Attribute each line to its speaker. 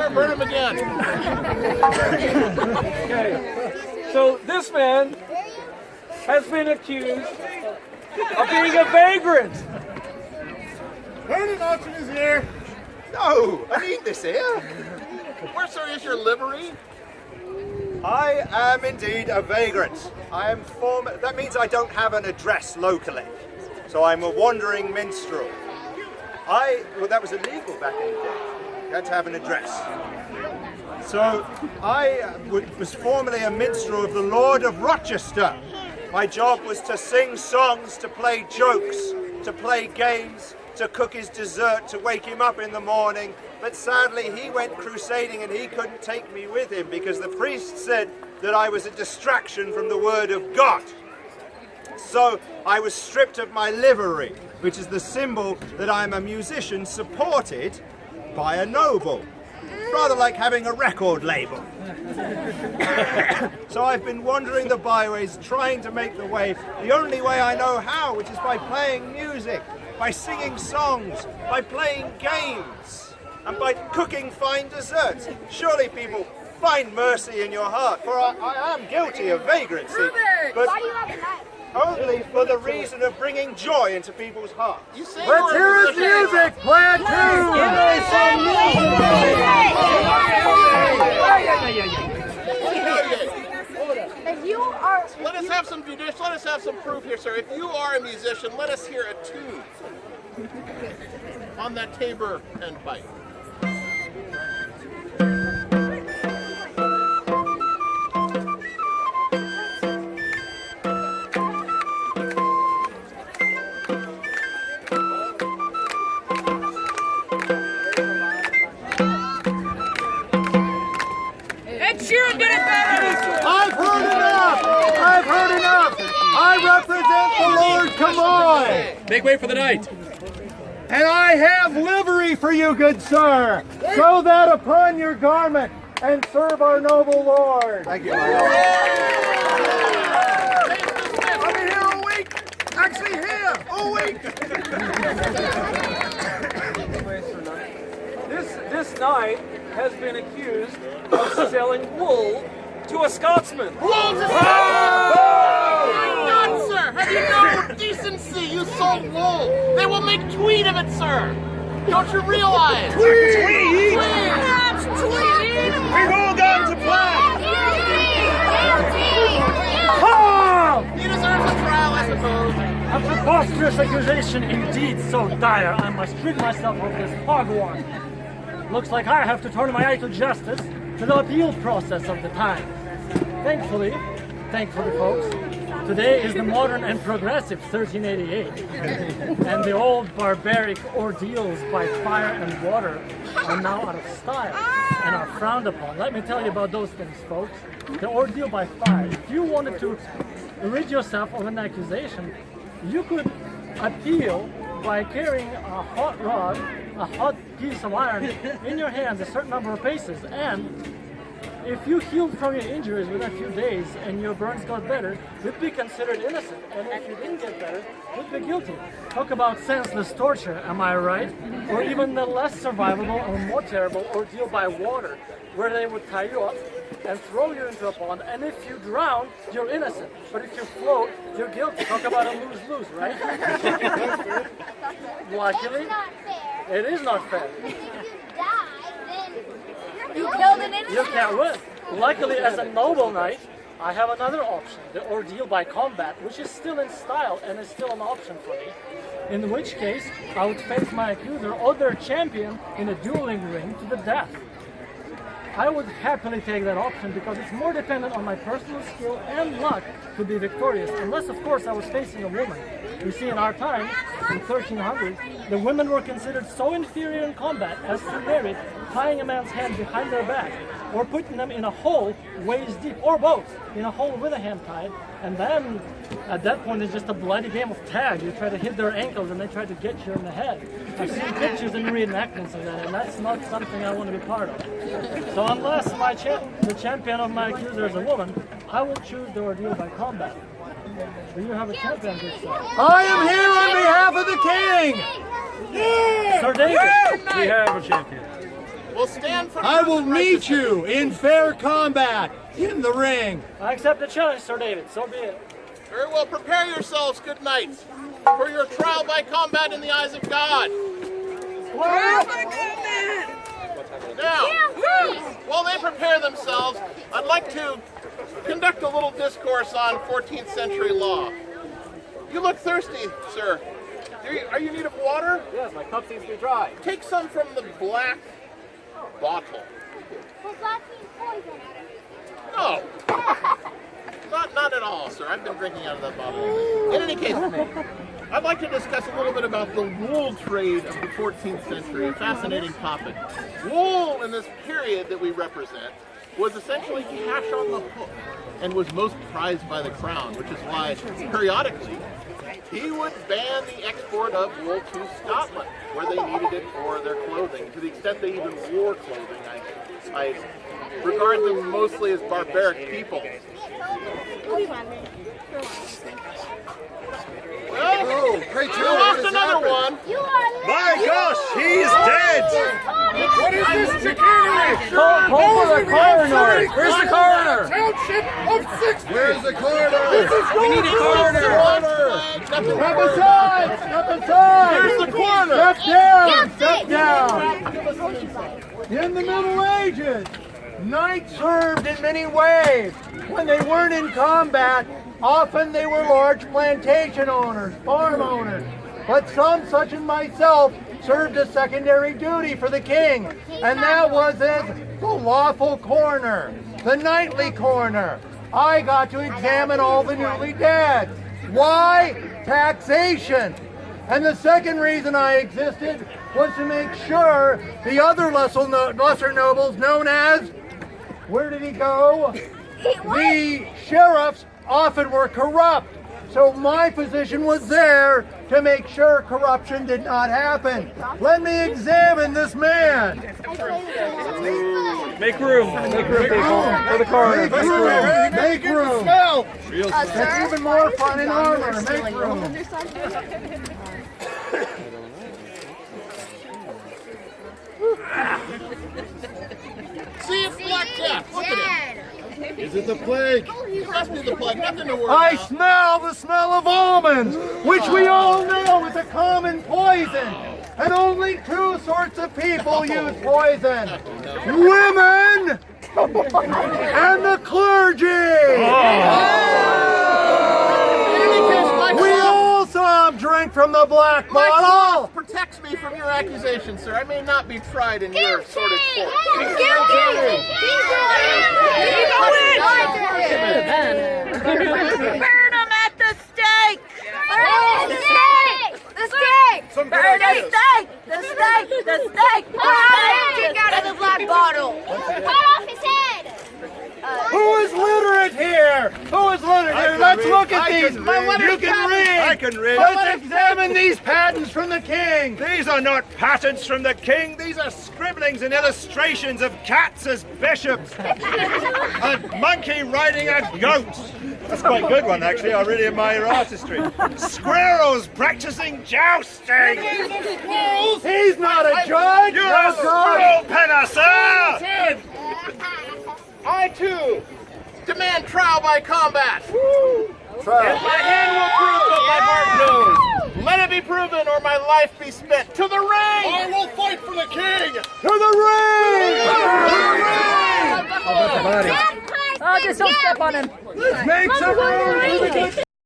Speaker 1: Sure, burn him again.
Speaker 2: Okay. So this man has been accused of being a vagrant.
Speaker 1: Burning auction is here.
Speaker 3: No, I need this here.
Speaker 1: Where, sir, is your livery?
Speaker 3: I am indeed a vagrant. I am that means I don't have an address locally. So I'm a wandering minstrel. Well, that was illegal back in the day. You had to have an address. So I was formerly a minstrel of the Lord of Rochester. My job was to sing songs, to play jokes, to play games, to cook his dessert, to wake him up in the morning. But sadly, he went crusading and he couldn't take me with him because the priest said that I was a distraction from the word of God. So I was stripped of my livery, which is the symbol that I'm a musician supported by a noble. Rather like having a record label. So I've been wandering the byways, trying to make the way the only way I know how, which is by playing music, by singing songs, by playing games, and by cooking fine desserts. Surely, people, find mercy in your heart, for I am guilty of vagrancy, but only for the reason of bringing joy into people's hearts.
Speaker 1: Let's hear his music! Play a tune! Let us have some judicial, let us have some proof here, sir. If you are a musician, let us hear a tune on that tabor and pipe.
Speaker 4: Come on!
Speaker 2: Make way for the knight.
Speaker 4: And I have livery for you, good sir. Throw that upon your garment and serve our noble lord.
Speaker 3: Thank you, my lord.
Speaker 1: I've been here a week. Actually here a week.
Speaker 2: This knight has been accused of selling wool to a Scotsman.
Speaker 1: Wool to God, sir! Have you no decency? You sold wool. They will make tweed of it, sir. Don't you realize?
Speaker 4: Tweed!
Speaker 1: Tweed! That's tweed!
Speaker 4: We've all gone to plan.
Speaker 1: He deserves a trial, I suppose.
Speaker 5: A preposterous accusation indeed so dire, I must rid myself of this hogwash. Looks like I have to turn my eye to justice, to the appeal process of the time. Thankfully folks, today is the modern and progressive 1388, and the old barbaric ordeals by fire and water are now out of style and are frowned upon. Let me tell you about those things, folks. The ordeal by fire. If you wanted to rid yourself of an accusation, you could appeal by carrying a hot rod, a hot piece of iron in your hands a certain number of paces, and if you healed from your injuries within a few days and your burns got better, you'd be considered innocent, and if you didn't get better, you'd be guilty. Talk about senseless torture, am I right? Or even the less survivable or more terrible ordeal by water, where they would tie you up and throw you into a pond, and if you drown, you're innocent. But if you float, you're guilty. Talk about a lose-lose, right? Luckily, it is not fair.
Speaker 6: You killed an innocent.
Speaker 5: You can't win. Luckily, as a noble knight, I have another option, the ordeal by combat, which is still in style and is still an option for me. In which case, I would face my accuser or their champion in a dueling ring to the death. I would happily take that option because it's more dependent on my personal skill and luck to be victorious, unless of course I was facing a woman. You see, in our time, in 1300, the women were considered so inferior in combat as to merit tying a man's hand behind their back, or putting them in a hole waist deep, or both, in a hole with a hand tied, and then at that point it's just a bloody game of tag. You try to hit their ankles and they try to get you in the head. I've seen pictures and reenactments of that, and that's not something I want to be part of. So unless the champion of my accuser is a woman, I will choose the ordeal by combat. Do you have a champion, good sir?
Speaker 4: I am here on behalf of the king!
Speaker 5: Sir David,
Speaker 2: we have a champion.
Speaker 1: will stand for
Speaker 4: I
Speaker 1: truth
Speaker 4: will
Speaker 1: and
Speaker 4: meet
Speaker 1: righteousness.
Speaker 4: you in fair combat in the ring.
Speaker 5: I accept the challenge, Sir David. So be it.
Speaker 1: Very well, prepare yourselves, good knights, for your trial by combat in the eyes of God. Now, while they prepare themselves, I'd like to conduct a little discourse on 14th century law. You look thirsty, sir. Are you in need of water?
Speaker 2: Yes, my cup seems to be dry.
Speaker 1: Take some from the black bottle. No. Not at all, sir. I've been drinking out of that bottle. In any case, I'd like to discuss a little bit about the wool trade of the 14th century, a fascinating topic. Wool in this period that we represent was essentially cash on the hook and was most prized by the crown, which is why periodically he would ban the export of wool to Scotland, where they needed it for their clothing, to the extent they even wore clothing. I regard them mostly as barbaric people. Well,
Speaker 3: Great
Speaker 1: you lost another one.
Speaker 3: My gosh, he's dead!
Speaker 4: What is this chicanery?
Speaker 2: Call for the coroner. Where's the coroner?
Speaker 4: Township of 60.
Speaker 3: Where's the coroner?
Speaker 4: This is
Speaker 2: We need a coroner.
Speaker 4: Step aside! Step aside!
Speaker 1: Here's the coroner.
Speaker 4: Step down! Step down! In the Middle Ages, knights served in many ways. When they weren't in combat, often they were large plantation owners, farm owners. But some, such as myself, served a secondary duty for the king, and that was as the lawful coroner, the knightly coroner. I got to examine all the newly dead. Why? Taxation. And the second reason I existed was to make sure the other lesser nobles, known as, where did he go? The sheriffs often were corrupt. So my position was there to make sure corruption did not happen. Let me examine this man.
Speaker 2: Make room. Make room, people. For the coroner.
Speaker 4: Make room. Make room. That's even more fun in armor. Make room.
Speaker 1: See, it's Black Death. Look at him.
Speaker 4: Is it the plague?
Speaker 1: It must be the plague. Nothing to worry
Speaker 4: I
Speaker 1: about.
Speaker 4: smell the smell of almonds, which we all know is a common poison. And only two sorts of people use poison. Women and the clergy. We all saw him drink from the black
Speaker 1: My
Speaker 4: bottle.
Speaker 1: sword protects me from your accusation, sir. I may not be tried in your sordid court.
Speaker 6: Burn him at the stake! Burn the stake! The stake!
Speaker 1: Some good
Speaker 6: Burn the
Speaker 1: ideas.
Speaker 6: stake! The stake! The stake! Drink out of the black bottle! Cut off his head!
Speaker 4: Who is literate here? Who is literate here? Let's look at these.
Speaker 3: can read.
Speaker 4: You can read.
Speaker 3: I can read.
Speaker 4: Let's examine these patents from the king.
Speaker 3: These are not patents from the king. These are scribblings and illustrations of cats as bishops. A monkey riding a goat. That's quite a good one, actually. I really admire your artistry. Squirrels practicing jousting.
Speaker 4: He's not a judge.
Speaker 3: You're a squirrel penner, sir.
Speaker 1: I, too, demand trial by combat.
Speaker 3: Trial.
Speaker 1: And my hand will prove what my heart knows. Let it be proven or my life be spent. To the ring! I will fight for the king!
Speaker 4: To the ring!
Speaker 6: Oh, just don't step on him.
Speaker 4: Let's make some room for the good